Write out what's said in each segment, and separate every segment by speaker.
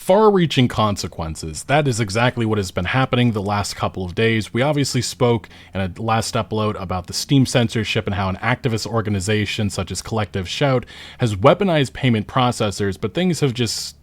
Speaker 1: Far-reaching consequences. That is exactly what has been happening the last couple of days. We obviously spoke in a last upload about the Steam censorship and how an activist organization such as Collective Shout has weaponized payment processors, but things have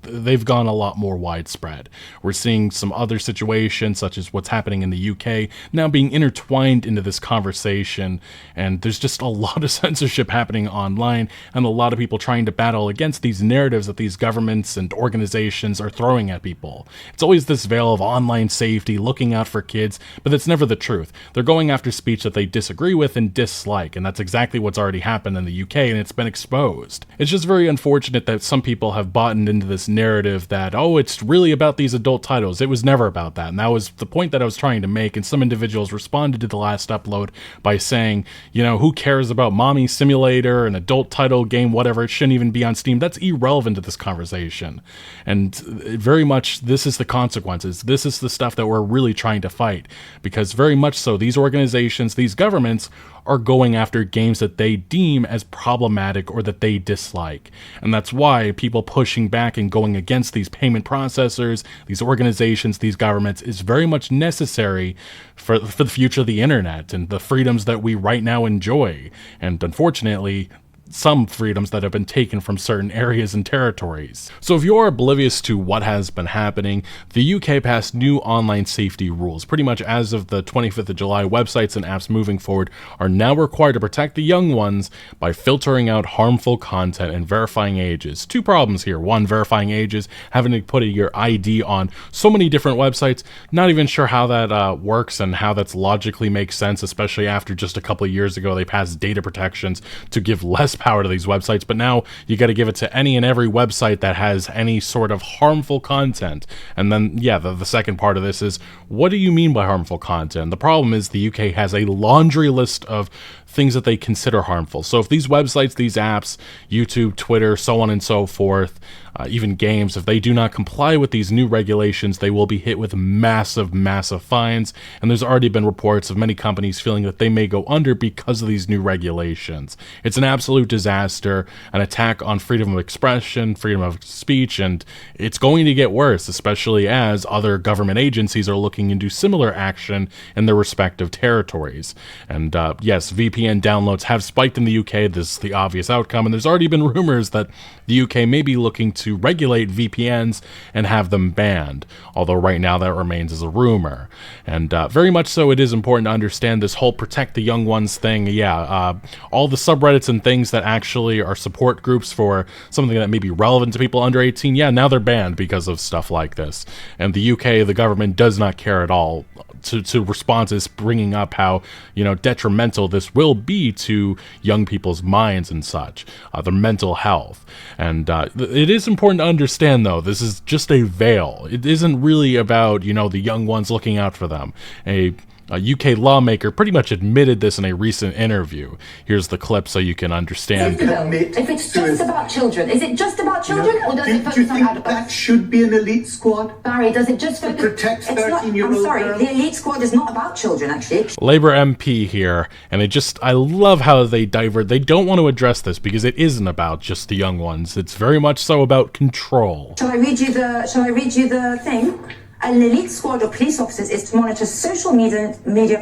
Speaker 1: they've gone a lot more widespread. We're seeing some other situations such as what's happening in the UK now being intertwined into this conversation, and there's just a lot of censorship happening online and a lot of people trying to battle against these narratives that these governments and organizations are throwing at people. It's always this veil of online safety, looking out for kids, but that's never the truth. They're going after speech that they disagree with and dislike, and that's exactly what's already happened in the UK, and it's been exposed. It's just very unfortunate that some people have bought into this narrative that, oh, it's really about these adult titles. It was never about that, and that was the point that I was trying to make, and some individuals responded to the last upload by saying, you know, who cares about Mommy Simulator, an adult title game, whatever, it shouldn't even be on Steam. That's irrelevant to this conversation. And very much this is the consequences. This is the stuff that we're really trying to fight, because very much so these organizations, these governments are going after games that they deem as problematic or that they dislike. And that's why people pushing back and going against these payment processors, these organizations, these governments is very much necessary for the future of the internet and the freedoms that we right now enjoy. And unfortunately, some freedoms that have been taken from certain areas and territories. So if you're oblivious to what has been happening, the UK passed new online safety rules. Pretty much as of the 25th of July, websites and apps moving forward are now required to protect the young ones by filtering out harmful content and verifying ages. Two problems here. One, verifying ages, having to put your ID on so many different websites. Not even sure how that works and how that's logically makes sense, especially after just a couple of years ago they passed data protections to give less power to these websites, but now you got to give it to any and every website that has any sort of harmful content. And then, yeah, the second part of this is, what do you mean by harmful content? The problem is the UK has a laundry list of things that they consider harmful. So if these websites, these apps, YouTube, Twitter, so on and so forth, even games, if they do not comply with these new regulations, they will be hit with massive, massive fines. And there's already been reports of many companies feeling that they may go under because of these new regulations. It's an absolute disaster, an attack on freedom of expression, freedom of speech, and it's going to get worse, especially as other government agencies are looking into similar action in their respective territories. And yes, VPN downloads have spiked in the UK. This is the obvious outcome, and there's already been rumors that the UK may be looking to regulate VPNs and have them banned, although right now that remains as a rumor. And very much so, it is important to understand this whole protect the young ones thing. Yeah, all the subreddits and things that actually are support groups for something that may be relevant to people under 18, yeah, now they're banned because of stuff like this. And the UK, the government does not care at all to responses bringing up how, you know, detrimental this will be to young people's minds and such, their mental health. And it is important to understand, though, this is just a veil. It isn't really about, you know, the young ones looking out for them. A UK lawmaker pretty much admitted this in a recent interview. Here's the clip so you can understand.
Speaker 2: If it's just about children, is it just about children, or does it focus on adults?
Speaker 3: That should be an elite squad.
Speaker 2: Barry, does it just focus?
Speaker 3: Protect 13-year-old
Speaker 2: I'm sorry,
Speaker 3: girls.
Speaker 2: the elite squad is not about children, actually.
Speaker 1: Labour MP here, and I love how they divert. They don't want to address this because it isn't about just the young ones. It's very much so about control.
Speaker 2: Shall I read you the thing? An elite squad of police officers is to monitor social media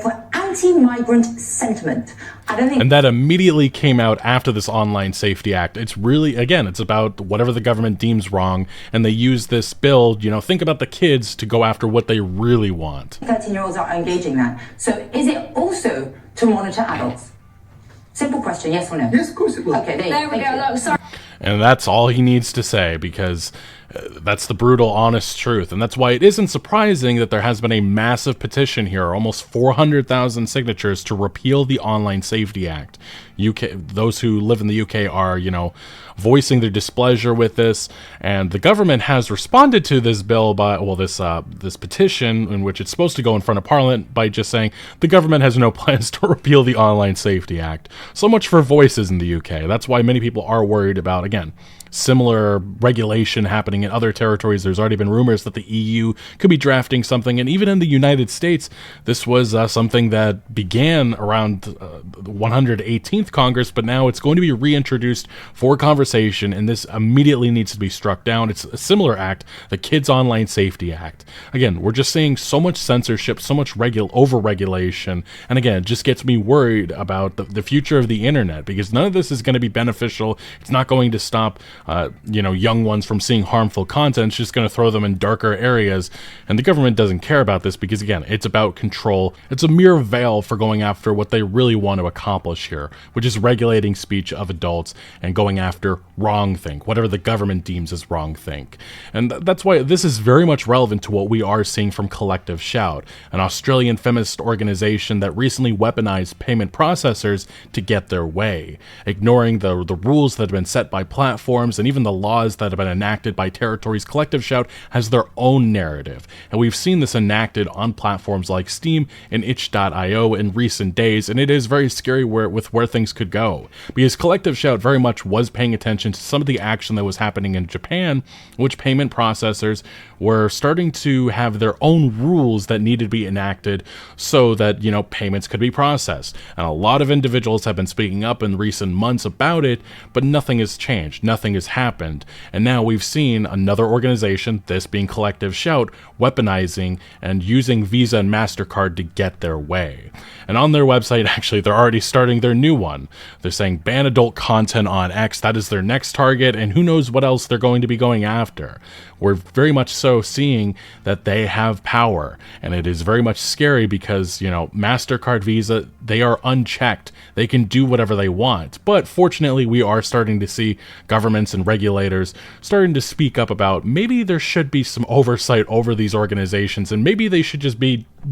Speaker 2: for anti-migrant sentiment.
Speaker 1: And that immediately came out after this Online Safety Act. It's really, again, it's about whatever the government deems wrong, and they use this bill, you know, think about the kids to go after what they really want.
Speaker 2: 13-year-olds are engaging that. So is it also to monitor adults? Simple question, yes or no?
Speaker 3: Yes, of course it will.
Speaker 2: Okay, there we go. Look, sorry.
Speaker 1: And that's all he needs to say, because that's the brutal, honest truth. And that's why it isn't surprising that there has been a massive petition here, almost 400,000 signatures to repeal the Online Safety Act. Those who live in the UK are, you know, voicing their displeasure with this, and the government has responded to this bill by, well, this petition in which it's supposed to go in front of Parliament by just saying the government has no plans to repeal the Online Safety Act. So much for voices in the UK. That's why many people are worried about, again, similar regulation happening in other territories. There's already been rumors that the EU could be drafting something, and even in the United States, this was something that began around the 118th Congress, but now it's going to be reintroduced for conversation, and this immediately needs to be struck down. It's a similar act, the Kids Online Safety Act. Again, we're just seeing so much censorship, so much over-regulation, and again, it just gets me worried about the future of the internet, because none of this is going to be beneficial. It's not going to stop young ones from seeing harmful content. It's just going to throw them in darker areas, and the government doesn't care about this because, again, it's about control. It's a mere veil for going after what they really want to accomplish here, which is regulating speech of adults and going after wrongthink, whatever the government deems as wrongthink. And that's why this is very much relevant to what we are seeing from Collective Shout, an Australian feminist organization that recently weaponized payment processors to get their way, ignoring the rules that have been set by platforms and even the laws that have been enacted by territories. Collective Shout has their own narrative, and we've seen this enacted on platforms like Steam and itch.io in recent days, and it is very scary with where things could go, because Collective Shout very much was paying attention to some of the action that was happening in Japan, which payment processors were starting to have their own rules that needed to be enacted so that, payments could be processed. And a lot of individuals have been speaking up in recent months about it, but nothing has changed, nothing has happened. And now we've seen another organization, this being Collective Shout, weaponizing and using Visa and MasterCard to get their way. And on their website, actually, they're already starting their new one. They're saying ban adult content on X. That is their next target, and who knows what else they're going to be going after. We're very much so seeing that they have power, and it is very much scary because, MasterCard, Visa, they are unchecked. They can do whatever they want. But fortunately, we are starting to see governments and regulators starting to speak up about maybe there should be some oversight over these organizations, and maybe they should just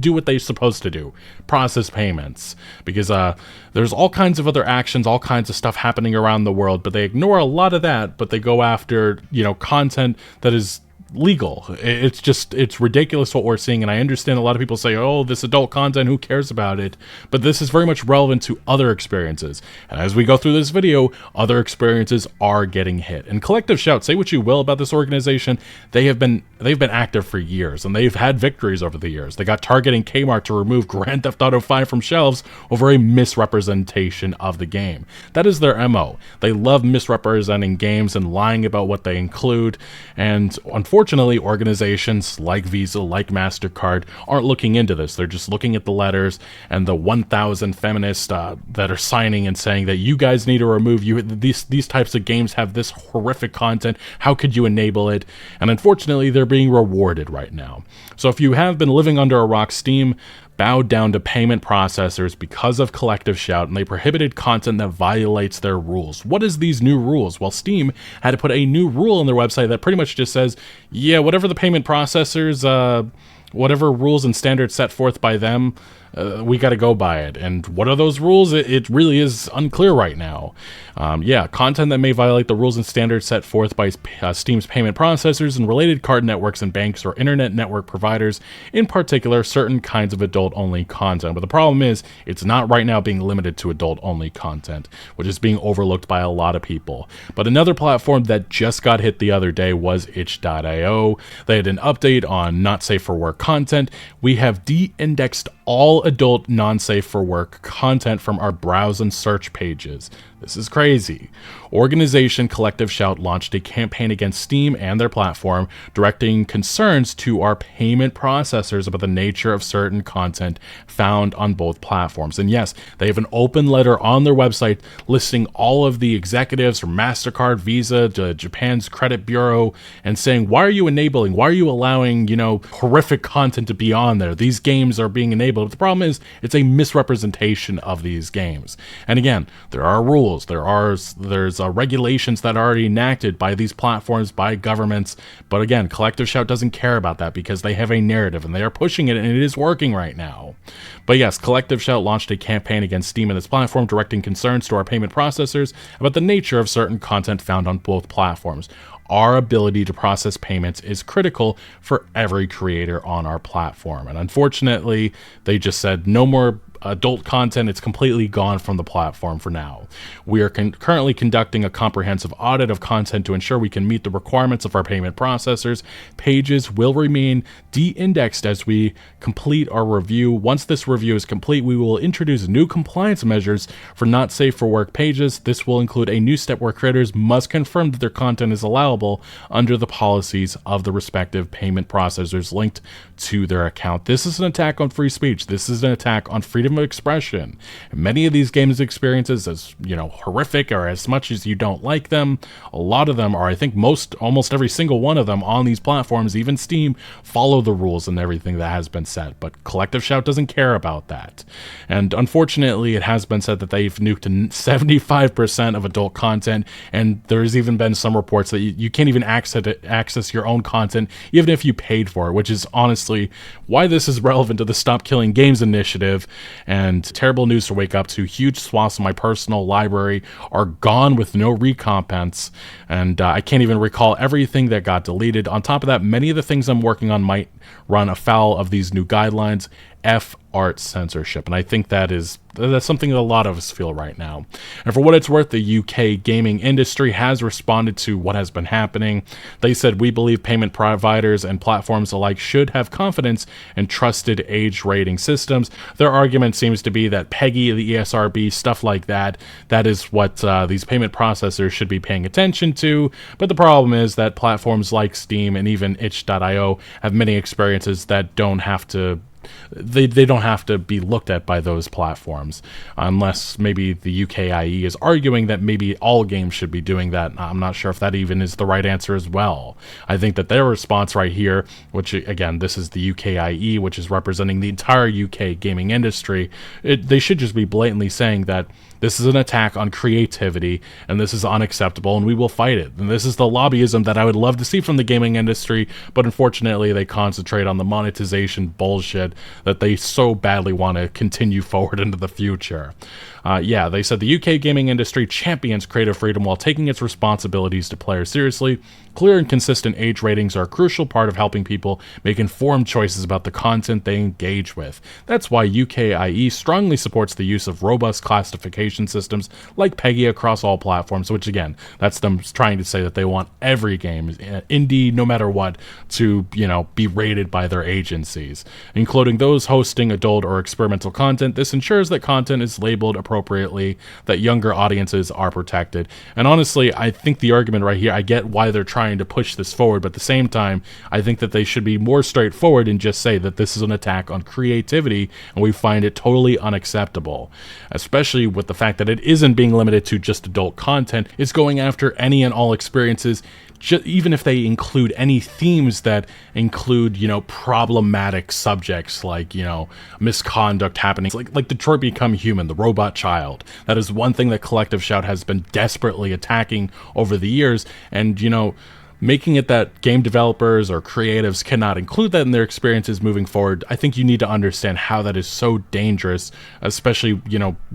Speaker 1: do what they're supposed to do, process payments, because there's all kinds of other actions, all kinds of stuff happening around the world, but they ignore a lot of that, but they go after, content that is legal. It's ridiculous what we're seeing, and I understand a lot of people say, oh, this adult content, who cares about it? But this is very much relevant to other experiences, and as we go through this video, other experiences are getting hit. And Collective Shout, say what you will about this organization, they've been active for years, and they've had victories over the years. They got Target and Kmart to remove Grand Theft Auto 5 from shelves over a misrepresentation of the game. That is their MO. They love misrepresenting games and lying about what they include, and unfortunately, organizations like Visa, like MasterCard, aren't looking into this. They're just looking at the letters and the 1,000 feminists that are signing and saying that you guys need to remove these types of games have this horrific content. How could you enable it? And unfortunately, they're being rewarded right now. So if you have been living under a rock, Steam bowed down to payment processors because of Collective Shout, and they prohibited content that violates their rules. What is these new rules? Well, Steam had to put a new rule on their website that pretty much just says, yeah, whatever the payment processors, whatever rules and standards set forth by them, we got to go by it. And what are those rules? It really is unclear right now. Content that may violate the rules and standards set forth by Steam's payment processors and related card networks and banks or internet network providers, in particular, certain kinds of adult-only content. But the problem is, it's not right now being limited to adult-only content, which is being overlooked by a lot of people. But another platform that just got hit the other day was itch.io. They had an update on not safe for work content. We have de-indexed all adult non-safe for work content from our browse and search pages. This is crazy. Organization Collective Shout launched a campaign against Steam and their platform, directing concerns to our payment processors about the nature of certain content found on both platforms. And yes, they have an open letter on their website listing all of the executives from MasterCard, Visa, to Japan's credit bureau, and saying, why are you allowing, horrific content to be on there? These games are being enabled. But the problem is, it's a misrepresentation of these games. And again, there are rules. There's regulations that are already enacted by these platforms, by governments. But again, Collective Shout doesn't care about that because they have a narrative and they are pushing it, and it is working right now. But yes, Collective Shout launched a campaign against Steam and its platform, directing concerns to our payment processors about the nature of certain content found on both platforms. Our ability to process payments is critical for every creator on our platform. And unfortunately, they just said no more adult content, it's completely gone from the platform for now. We are currently conducting a comprehensive audit of content to ensure we can meet the requirements of our payment processors. Pages will remain de-indexed as we complete our review. Once this review is complete, we will introduce new compliance measures for not safe for work pages. This will include a new step where creators must confirm that their content is allowable under the policies of the respective payment processors linked to their account. This is an attack on free speech. This is an attack on freedom of expression. And many of these games experiences, as horrific or as much as you don't like them, a lot of them are, I think almost every single one of them on these platforms, even Steam, follow the rules and everything that has been said. But Collective Shout doesn't care about that. And unfortunately, it has been said that they've nuked 75% of adult content, and there's even been some reports that you can't even access your own content even if you paid for it, which is honestly why this is relevant to the Stop Killing Games initiative. And terrible news to wake up to. Huge swaths of my personal library are gone with no recompense, and I can't even recall everything that got deleted. On top of that, many of the things I'm working on might run afoul of these new guidelines. F art censorship. And I think that's something that a lot of us feel right now. And for what it's worth, the UK gaming industry has responded to what has been happening. They said, "We believe payment providers and platforms alike should have confidence in trusted age rating systems." Their argument seems to be that PEGI, the ESRB, stuff like that is what these payment processors should be paying attention to. But the problem is that platforms like Steam and even itch.io have many experiences that don't have to they don't have to be looked at by those platforms, unless maybe the UKIE is arguing that maybe all games should be doing that. I'm not sure if that even is the right answer as well. I think that their response right here, which again, this is the UKIE, which is representing the entire UK gaming industry, they should just be blatantly saying that this is an attack on creativity, and this is unacceptable, and we will fight it. And this is the lobbyism that I would love to see from the gaming industry, but unfortunately they concentrate on the monetization bullshit that they so badly want to continue forward into the future. They said the UK gaming industry champions creative freedom while taking its responsibilities to players seriously. Clear and consistent age ratings are a crucial part of helping people make informed choices about the content they engage with. That's why UKIE strongly supports the use of robust classification systems like PEGI across all platforms, which again, that's them trying to say that they want every game, indie, no matter what, to, be rated by their agencies, including those hosting adult or experimental content. This ensures that content is labeled appropriately, that younger audiences are protected. And honestly, I think the argument right here, I get why they're trying to push this forward, but at the same time, I think that they should be more straightforward and just say that this is an attack on creativity, and we find it totally unacceptable, especially with the fact that it isn't being limited to just adult content. It's going after any and all experiences, even if they include any themes that include, problematic subjects like, misconduct happening, like Detroit Become Human, the robot child. That is one thing that Collective Shout has been desperately attacking over the years, and, making it that game developers or creatives cannot include that in their experiences moving forward. I think you need to understand how that is so dangerous, especially,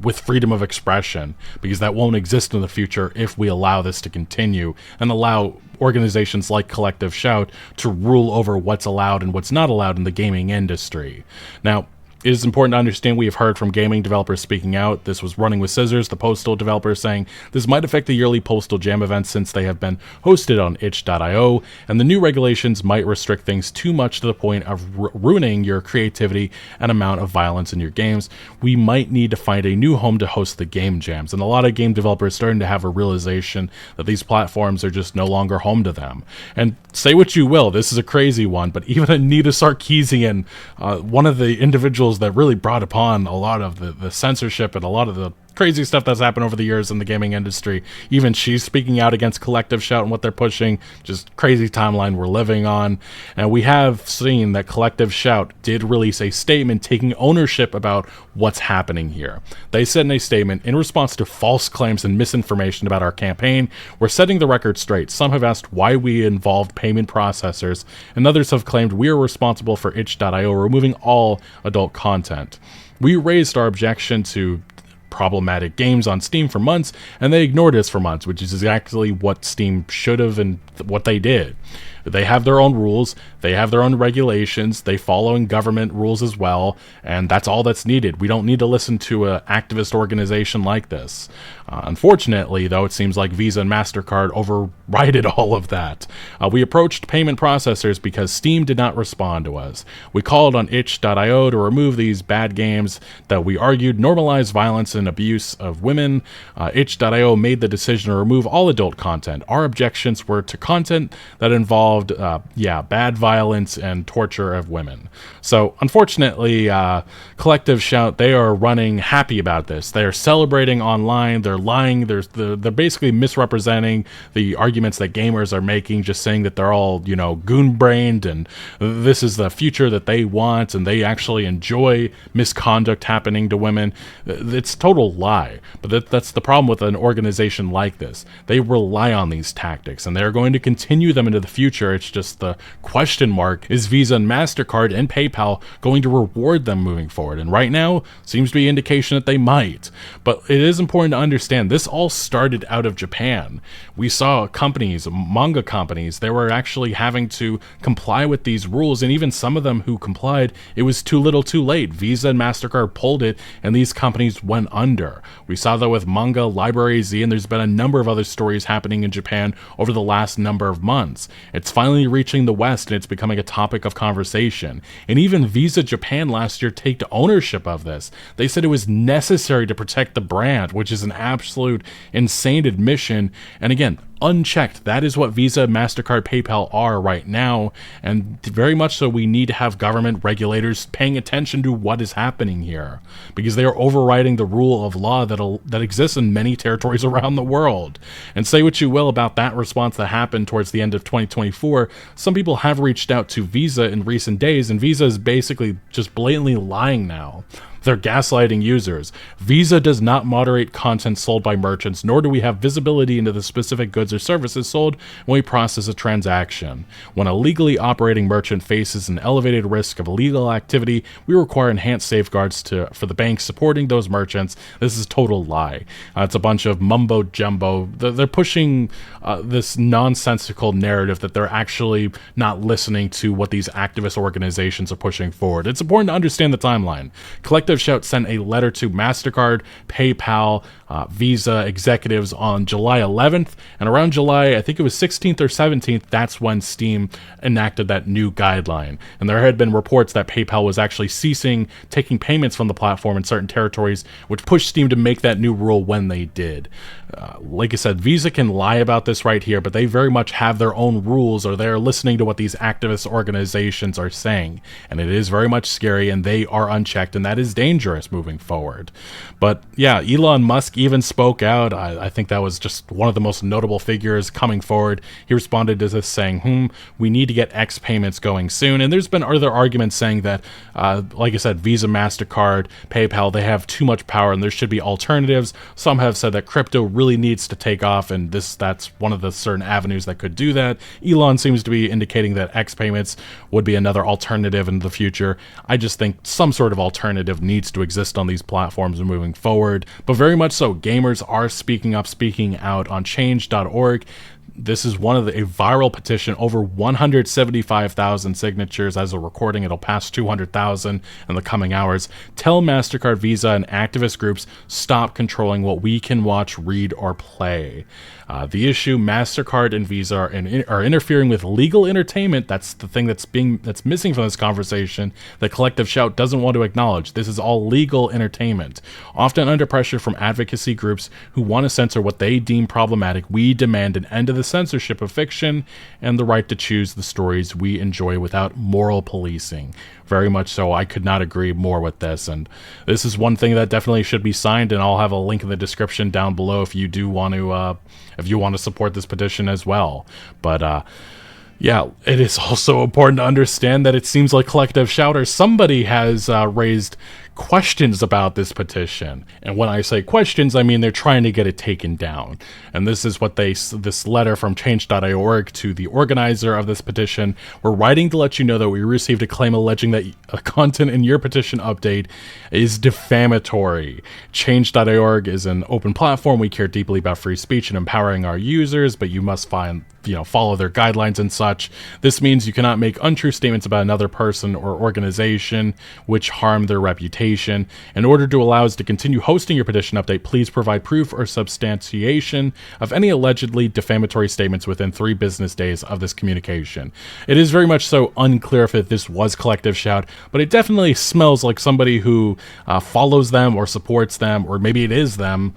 Speaker 1: with freedom of expression, because that won't exist in the future if we allow this to continue and allow organizations like Collective Shout to rule over what's allowed and what's not allowed in the gaming industry. Now, it is important to understand we have heard from gaming developers speaking out. This was Running with Scissors, the Postal developer, saying this might affect the yearly Postal Jam events since they have been hosted on itch.io, and the new regulations might restrict things too much to the point of ruining your creativity and amount of violence in your games. We might need to find a new home to host the game jams, and a lot of game developers are starting to have a realization that these platforms are just no longer home to them. And say what you will, this is a crazy one, but even Anita Sarkeesian, one of the individuals that really brought upon a lot of the censorship and a lot of the crazy stuff that's happened over the years in the gaming industry, even she's speaking out against Collective Shout and what they're pushing. Just crazy timeline we're living on. And we have seen that Collective Shout did release a statement taking ownership about what's happening here. They said in a statement, "In response to false claims and misinformation about our campaign, we're setting the record straight. Some have asked why we involved payment processors, and others have claimed we are responsible for itch.io removing all adult content. We raised our objection to problematic games on Steam for months, and they ignored us for months," which is exactly what Steam should have and what they did. They have their own rules, they have their own regulations, they following government rules as well, and that's all that's needed. We don't need to listen to an activist organization like this. Unfortunately, though, it seems like Visa and MasterCard overrided all of that. We approached payment processors because Steam did not respond to us. We called on itch.io to remove these bad games that we argued normalize violence and abuse of women. Itch.io made the decision to remove all adult content. Our objections were to content that involved bad violence and torture of women. So unfortunately, Collective Shout, they are running happy about this. They're celebrating online, they're lying, they're basically misrepresenting the arguments that gamers are making, just saying that they're all, goon-brained and this is the future that they want and they actually enjoy misconduct happening to women. It's total lie. But that's the problem with an organization like this. They rely on these tactics and they're going to continue them into the future. It's just the question mark, is Visa and MasterCard and PayPal going to reward them moving forward? And right now, seems to be indication that they might. But it is important to understand, this all started out of Japan. We saw companies, manga companies, they were actually having to comply with these rules, and even some of them who complied, it was too little too late. Visa and MasterCard pulled it, and these companies went under. We saw that with Manga Library Z, and there's been a number of other stories happening in Japan over the last number of months. It's finally reaching the West, and it's becoming a topic of conversation. And even Visa Japan last year took ownership of this. They said it was necessary to protect the brand, which is an absolute insane admission. And again, unchecked, that is what Visa, MasterCard, PayPal are right now, and very much so we need to have government regulators paying attention to what is happening here, because they are overriding the rule of law that exists in many territories around the world. And say what you will about that response that happened towards the end of 2024, some people have reached out to Visa in recent days, and Visa is basically just blatantly lying now. They're gaslighting users. Visa does not moderate content sold by merchants, nor do we have visibility into the specific goods or services sold when we process a transaction. When a legally operating merchant faces an elevated risk of illegal activity, we require enhanced safeguards for the banks supporting those merchants. This is a total lie. It's a bunch of mumbo jumbo. They're pushing this nonsensical narrative that they're actually not listening to what these activist organizations are pushing forward. It's important to understand the timeline. Collective Shout sent a letter to MasterCard, PayPal, Visa executives on July 11th, and around July, I think it was 16th or 17th, that's when Steam enacted that new guideline. And there had been reports that PayPal was actually ceasing taking payments from the platform in certain territories, which pushed Steam to make that new rule when they did. Like I said, Visa can lie about this right here, but they very much have their own rules, or they're listening to what these activist organizations are saying. And it is very much scary, and they are unchecked, and that is dangerous moving forward. But yeah, Elon Musk even spoke out. I think that was just one of the most notable figures coming forward. He responded to this saying, we need to get X payments going soon. And there's been other arguments saying that, like I said, Visa, MasterCard, PayPal, they have too much power and there should be alternatives. Some have said that crypto really needs to take off, and that's one of the certain avenues that could do that. Elon seems to be indicating that X payments would be another alternative in the future. I just think some sort of alternative needs to exist on these platforms moving forward. But very much so, gamers are speaking up, speaking out on change.org. This is a viral petition, over 175,000 signatures as a recording. It'll pass 200,000 in the coming hours. Tell MasterCard, Visa, and activist groups stop controlling what we can watch, read, or play. The issue, MasterCard and Visa are interfering with legal entertainment. That's the thing that's missing from this conversation that Collective Shout doesn't want to acknowledge. This is all legal entertainment. Often under pressure from advocacy groups who want to censor what they deem problematic, we demand an end to the censorship of fiction and the right to choose the stories we enjoy without moral policing. Very much so. I could not agree more with this, and this is one thing that definitely should be signed, and I'll have a link in the description down below if you do want to support this petition as well. But yeah, it is also important to understand that it seems like Collective Shout, somebody has raised questions about this petition. And when I say questions, I mean they're trying to get it taken down. And this is what this letter from change.org to the organizer of this petition. We're writing to let you know that we received a claim alleging that content in your petition update is defamatory. Change.org is an open platform. We care deeply about free speech and empowering our users, but you must follow their guidelines and such. This means you cannot make untrue statements about another person or organization which harm their reputation. In order to allow us to continue hosting your petition update, please provide proof or substantiation of any allegedly defamatory statements within 3 business days of this communication. It is very much so unclear if this was Collective Shout, but it definitely smells like somebody who follows them or supports them, or maybe it is them,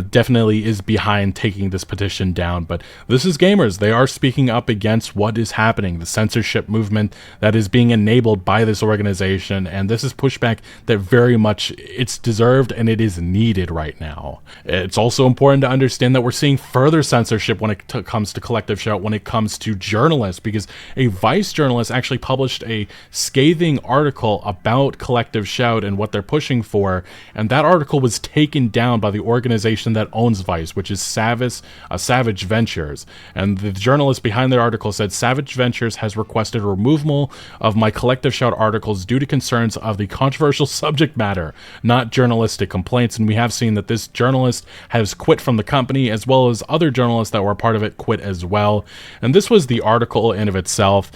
Speaker 1: definitely is behind taking this petition down. But this is gamers. They are speaking up against what is happening, the censorship movement that is being enabled by this organization, and this is pushback that very much it's deserved and it is needed right now. It's also important to understand that we're seeing further censorship when it comes to Collective Shout, when it comes to journalists, because a Vice journalist actually published a scathing article about Collective Shout and what they're pushing for, and that article was taken down by the organization that owns Vice, which is Savage Ventures. And the journalist behind the article said, Savage Ventures has requested removal of my Collective Shout articles due to concerns of the controversial subject matter, not journalistic complaints. And we have seen that this journalist has quit from the company, as well as other journalists that were part of it quit as well. And this was the article in of itself.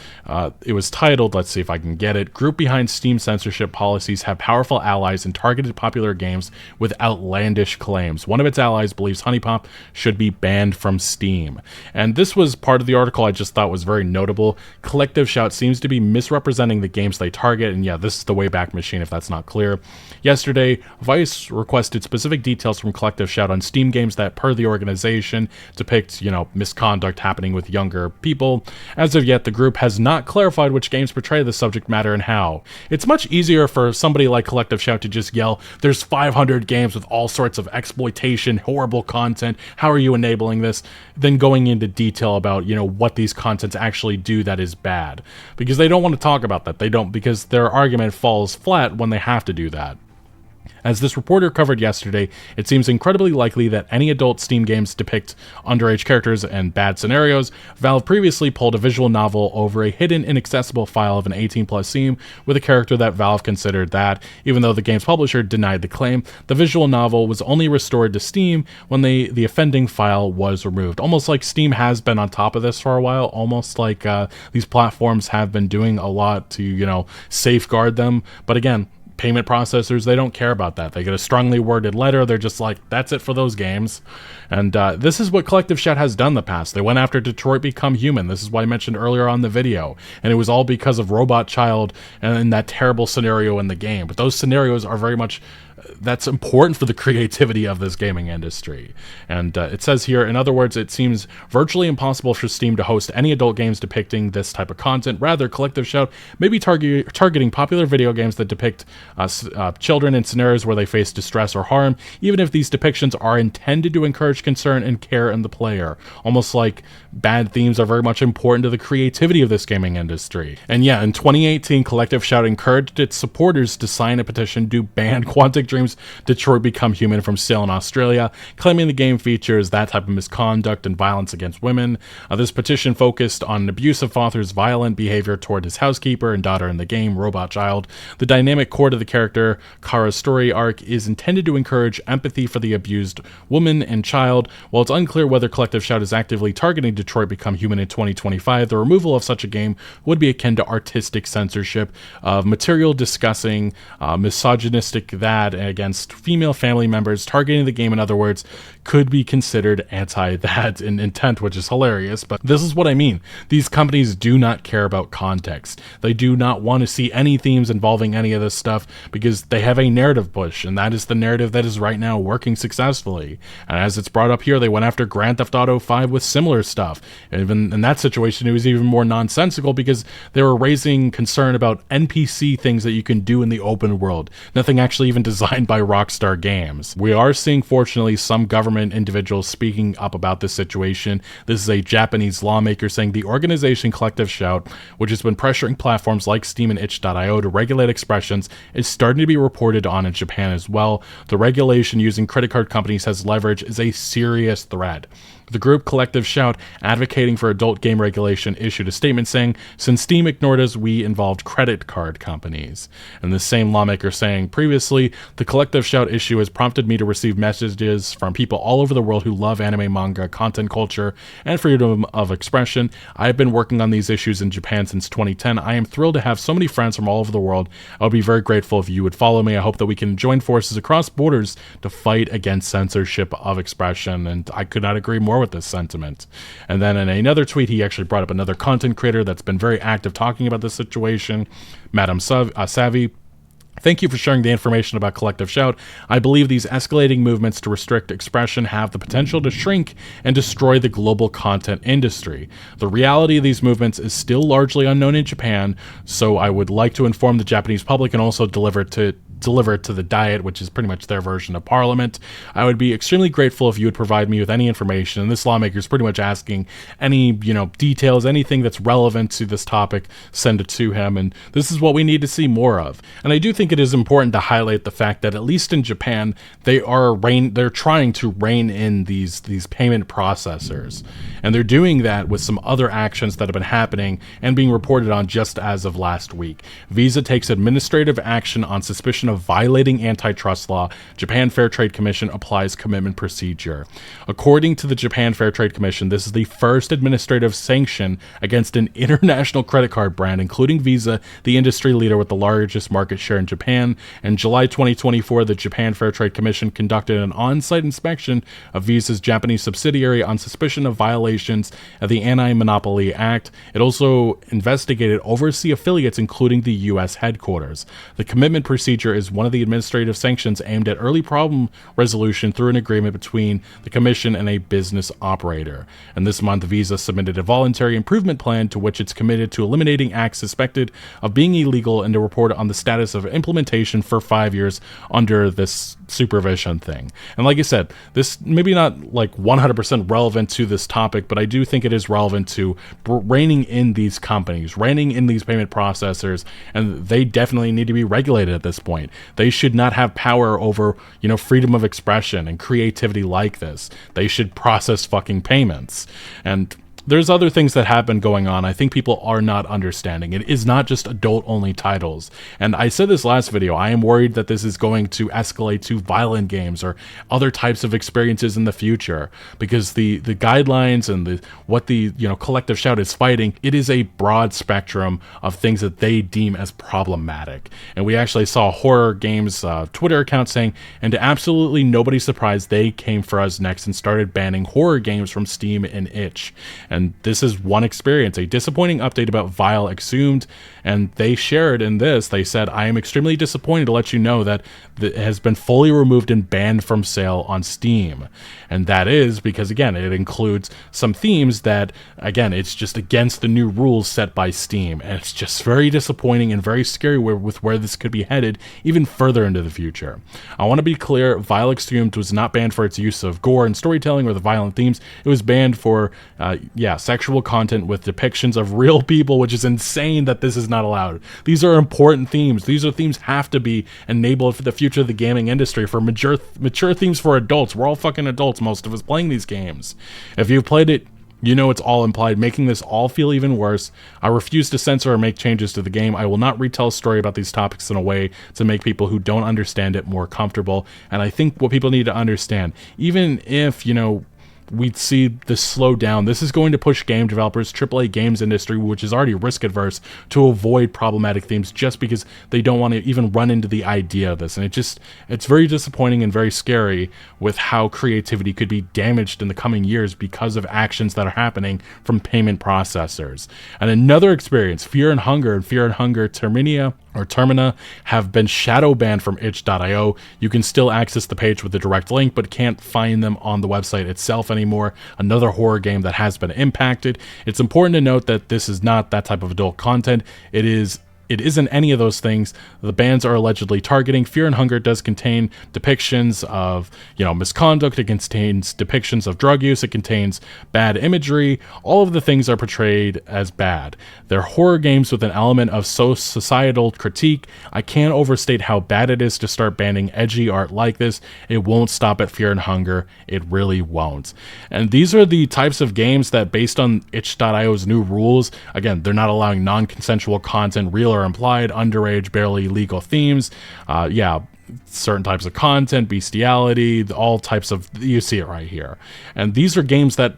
Speaker 1: It was titled, let's see if I can get it, Group Behind Steam Censorship Policies Have Powerful Allies in Targeted Popular Games with Outlandish Claims. One of its allies believes Honey Pop should be banned from Steam. And this was part of the article I just thought was very notable. Collective Shout seems to be misrepresenting the games they target, and yeah, this is the Wayback Machine if that's not clear. Yesterday, Vice requested specific details from Collective Shout on Steam games that, per the organization, depict, misconduct happening with younger people. As of yet, the group has not clarified which games portray the subject matter and how. It's much easier for somebody like Collective Shout to just yell, there's 500 games with all sorts of exploitation, horrible content, how are you enabling this, than going into detail about, what these contents actually do that is bad. Because they don't want to talk about that. They don't, because their argument falls flat when they have to do that. As this reporter covered yesterday, it seems incredibly likely that any adult Steam games depict underage characters and bad scenarios. Valve previously pulled a visual novel over a hidden, inaccessible file of an 18+ theme with a character that Valve considered that, even though the game's publisher denied the claim. The visual novel was only restored to Steam when the offending file was removed. Almost like Steam has been on top of this for a while, almost like these platforms have been doing a lot to, safeguard them. But again, payment processors, they don't care about that. They get a strongly worded letter, they're just like, that's it for those games. And this is what Collective Shout has done in the past. They went after Detroit Become Human. This is what I mentioned earlier on the video. And it was all because of Robot Child and that terrible scenario in the game. But those scenarios are very much that's important for the creativity of this gaming industry. And it says here, in other words, it seems virtually impossible for Steam to host any adult games depicting this type of content. Rather, Collective Shout may be targeting popular video games that depict children in scenarios where they face distress or harm, even if these depictions are intended to encourage concern and care in the player. Almost like bad themes are very much important to the creativity of this gaming industry. And yeah, in 2018, Collective Shout encouraged its supporters to sign a petition to ban Quantic Dream's Detroit Become Human from sale in Australia, claiming the game features that type of misconduct and violence against women. This petition focused on an abusive father's violent behavior toward his housekeeper and daughter in the game, Robot Child. The dynamic core to the character Kara's story arc is intended to encourage empathy for the abused woman and child. While it's unclear whether Collective Shout is actively targeting Detroit Become Human in 2025, the removal of such a game would be akin to artistic censorship of material discussing misogynistic that against female family members. Targeting the game, in other words, could be considered anti-that in intent, which is hilarious. But this is what I mean. These companies do not care about context. They do not want to see any themes involving any of this stuff because they have a narrative push, and that is the narrative that is right now working successfully. And as it's brought up here, they went after Grand Theft Auto 5 with similar stuff. And even in that situation, it was even more nonsensical because they were raising concern about NPC things that you can do in the open world. Nothing actually even designed designed by Rockstar Games. We are seeing, fortunately, some government individuals speaking up about this situation. This is a Japanese lawmaker saying the organization Collective Shout, which has been pressuring platforms like Steam and itch.io to regulate expressions, is starting to be reported on in Japan as well. The regulation using credit card companies as leverage is a serious threat. The group Collective Shout, advocating for adult game regulation, issued a statement saying, since Steam ignored us, we involved credit card companies. And the same lawmaker saying previously, the Collective Shout issue has prompted me to receive messages from people all over the world who love anime, manga, content culture, and freedom of expression. I have been working on these issues in Japan since 2010. I am thrilled to have so many friends from all over the world. I would be very grateful if you would follow me. I hope that we can join forces across borders to fight against censorship of expression. And I could not agree more with this sentiment. And then in another tweet, he actually brought up another content creator that's been very active talking about this situation, Madam Savvy. Thank you for sharing the information about Collective Shout. I believe these escalating movements to restrict expression have the potential to shrink and destroy the global content industry. The reality of these movements is still largely unknown in Japan, so I would like to inform the Japanese public and also deliver it to the Diet, which is pretty much their version of Parliament. I would be extremely grateful if you would provide me with any information. And this lawmaker is pretty much asking any, details, anything that's relevant to this topic, send it to him. And this is what we need to see more of. And I do think it is important to highlight the fact that at least in Japan, they're trying to rein in these payment processors. And they're doing that with some other actions that have been happening and being reported on just as of last week. Visa takes administrative action on suspicion of violating antitrust law. Japan Fair Trade Commission applies commitment procedure. According to the Japan Fair Trade Commission, this is the first administrative sanction against an international credit card brand, including Visa, the industry leader with the largest market share in Japan. In July 2024, the Japan Fair Trade Commission conducted an on-site inspection of Visa's Japanese subsidiary on suspicion of violations of the Anti-Monopoly Act. It also investigated overseas affiliates, including the U.S. headquarters. The commitment procedure is one of the administrative sanctions aimed at early problem resolution through an agreement between the Commission and a business operator. And this month, Visa submitted a voluntary improvement plan to which it's committed to eliminating acts suspected of being illegal and to report on the status of implementation for 5 years under this supervision thing. And like I said, this maybe not like 100% relevant to this topic, but I do think it is relevant to reining in these companies, reining in these payment processors, and they definitely need to be regulated at this point. They should not have power over, freedom of expression and creativity like this. They should process fucking payments. And there's other things that have been going on. I think people are not understanding. It is not just adult-only titles. And I said this last video, I am worried that this is going to escalate to violent games or other types of experiences in the future, because the guidelines and what the Collective Shout is fighting, it is a broad spectrum of things that they deem as problematic. And we actually saw Horror Games Twitter account saying, and to absolutely nobody's surprise, they came for us next and started banning horror games from Steam and itch. And this is one experience, a disappointing update about Vile exhumed, and they shared in this, they said, I am extremely disappointed to let you know that it has been fully removed and banned from sale on Steam. And that is because, again, it includes some themes that, again, it's just against the new rules set by Steam. And it's just very disappointing and very scary with where this could be headed even further into the future. I want to be clear, Vile exhumed was not banned for its use of gore and storytelling or the violent themes. It was banned for, sexual content with depictions of real people, which is insane that this is not allowed. These are important themes. These are themes have to be enabled for the future of the gaming industry, for mature themes for adults. We're all fucking adults, most of us, playing these games. If you've played it, you know it's all implied, making this all feel even worse. I refuse to censor or make changes to the game. I will not retell a story about these topics in a way to make people who don't understand it more comfortable. And I think what people need to understand, even if, we'd see this slow down, this is going to push game developers, AAA games industry, which is already risk adverse, to avoid problematic themes just because they don't want to even run into the idea of this. And it's very disappointing and very scary with how creativity could be damaged in the coming years because of actions that are happening from payment processors. And another experience, Fear and Hunger Termina have been shadow banned from itch.io. You can still access the page with the direct link, but can't find them on the website itself anymore. Another horror game that has been impacted. It's important to note that this is not that type of adult content. It is it isn't any of those things the bans are allegedly targeting. Fear and Hunger does contain depictions of, misconduct. It contains depictions of drug use. It contains bad imagery. All of the things are portrayed as bad. They're horror games with an element of societal critique. I can't overstate how bad it is to start banning edgy art like this. It won't stop at Fear and Hunger. It really won't. And these are the types of games that, based on itch.io's new rules, again, they're not allowing non-consensual content, real or implied, underage, barely legal themes, certain types of content, bestiality, all types of, you see it right here. And these are games that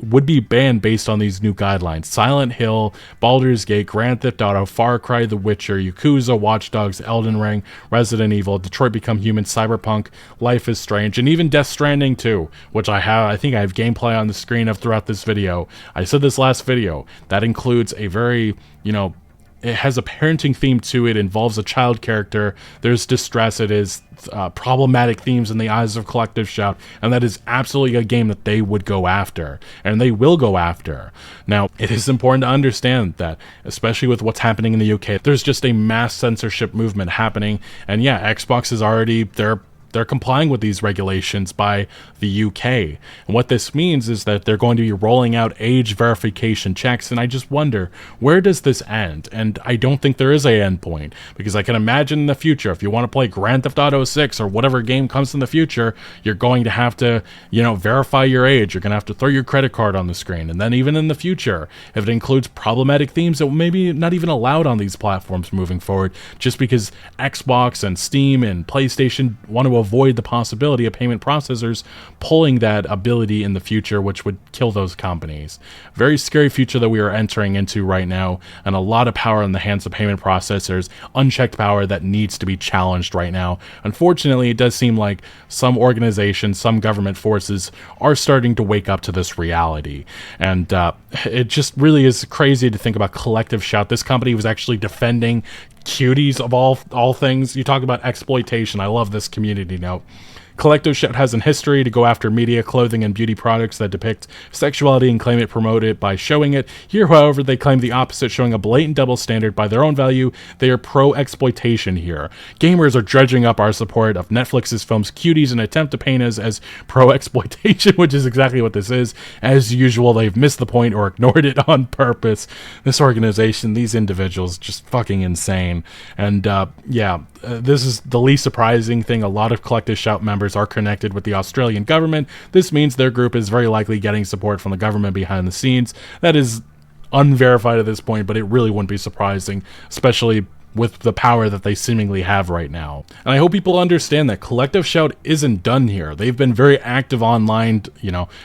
Speaker 1: would be banned based on these new guidelines. Silent Hill, Baldur's Gate, Grand Theft Auto, Far Cry, The Witcher, Yakuza, Watch Dogs, Elden Ring, Resident Evil, Detroit Become Human, Cyberpunk, Life is Strange, and even Death Stranding 2, which I think I have gameplay on the screen of throughout this video. I said this last video, that includes a very, it has a parenting theme to it, involves a child character, there's distress, it is problematic themes in the eyes of Collective Shout, and that is absolutely a game that they would go after, and they will go after. Now, it is important to understand that, especially with what's happening in the UK, there's just a mass censorship movement happening, and yeah, Xbox is already, they're complying with these regulations by the UK. And what this means is that they're going to be rolling out age verification checks, and I just wonder, where does this end? And I don't think there is a end point, because I can imagine in the future, if you want to play Grand Theft Auto 6 or whatever game comes in the future, you're going to have to, verify your age. You're going to have to throw your credit card on the screen. And then even in the future, if it includes problematic themes that may be not even allowed on these platforms moving forward, just because Xbox and Steam and PlayStation want to avoid the possibility of payment processors pulling that ability in the future, which would kill those companies. Very scary future that we are entering into right now, and a lot of power in the hands of payment processors, unchecked power that needs to be challenged right now. Unfortunately, it does seem like some organizations, some government forces are starting to wake up to this reality, and it just really is crazy to think about Collective Shout. This company was actually defending Cuties of all things. You talk about exploitation. I love this community note. Collective Shout has a history to go after media, clothing, and beauty products that depict sexuality and claim it promote it by showing it. Here, however, they claim the opposite, showing a blatant double standard by their own value. They are pro-exploitation here. Gamers are dredging up our support of Netflix's films Cuties in an attempt to paint us as pro-exploitation, which is exactly what this is. As usual, they've missed the point or ignored it on purpose. This organization, these individuals, just fucking insane. And this is the least surprising thing. A lot of Collective Shout members are connected with the Australian government. This means their group is very likely getting support from the government behind the scenes. That is unverified at this point, but it really wouldn't be surprising, especially with the power that they seemingly have right now. And I hope people understand that Collective Shout isn't done here. They've been very active online,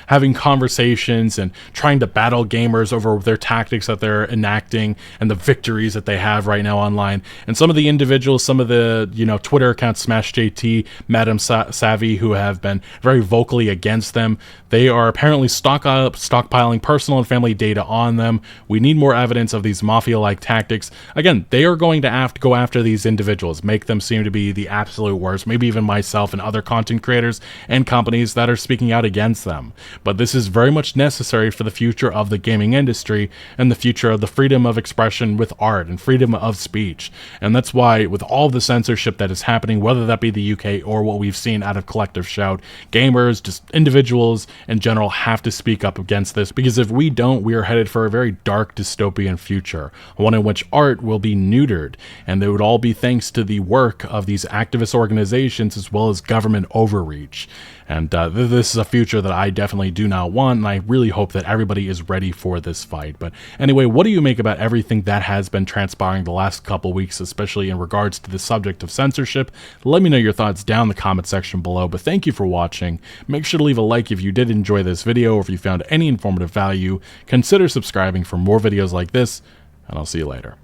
Speaker 1: having conversations and trying to battle gamers over their tactics that they're enacting and the victories that they have right now online. And some of the individuals, some of the, Twitter accounts, SmashJT, Madam Savvy, who have been very vocally against them, they are apparently stockpiling personal and family data on them. We need more evidence of these mafia-like tactics. Again, they are going to have to go after these individuals, make them seem to be the absolute worst, maybe even myself and other content creators and companies that are speaking out against them. But this is very much necessary for the future of the gaming industry and the future of the freedom of expression with art and freedom of speech. And that's why, with all the censorship that is happening, whether that be the UK or what we've seen out of Collective Shout, gamers, just individuals in general, have to speak up against this, because if we don't, we are headed for a very dark dystopian future, one in which art will be neutered. And it would all be thanks to the work of these activist organizations as well as government overreach. And this is a future that I definitely do not want, and I really hope that everybody is ready for this fight. But anyway, what do you make about everything that has been transpiring the last couple weeks, especially in regards to the subject of censorship? Let me know your thoughts down in the comment section below, but thank you for watching. Make sure to leave a like if you did enjoy this video, or if you found any informative value. Consider subscribing for more videos like this, and I'll see you later.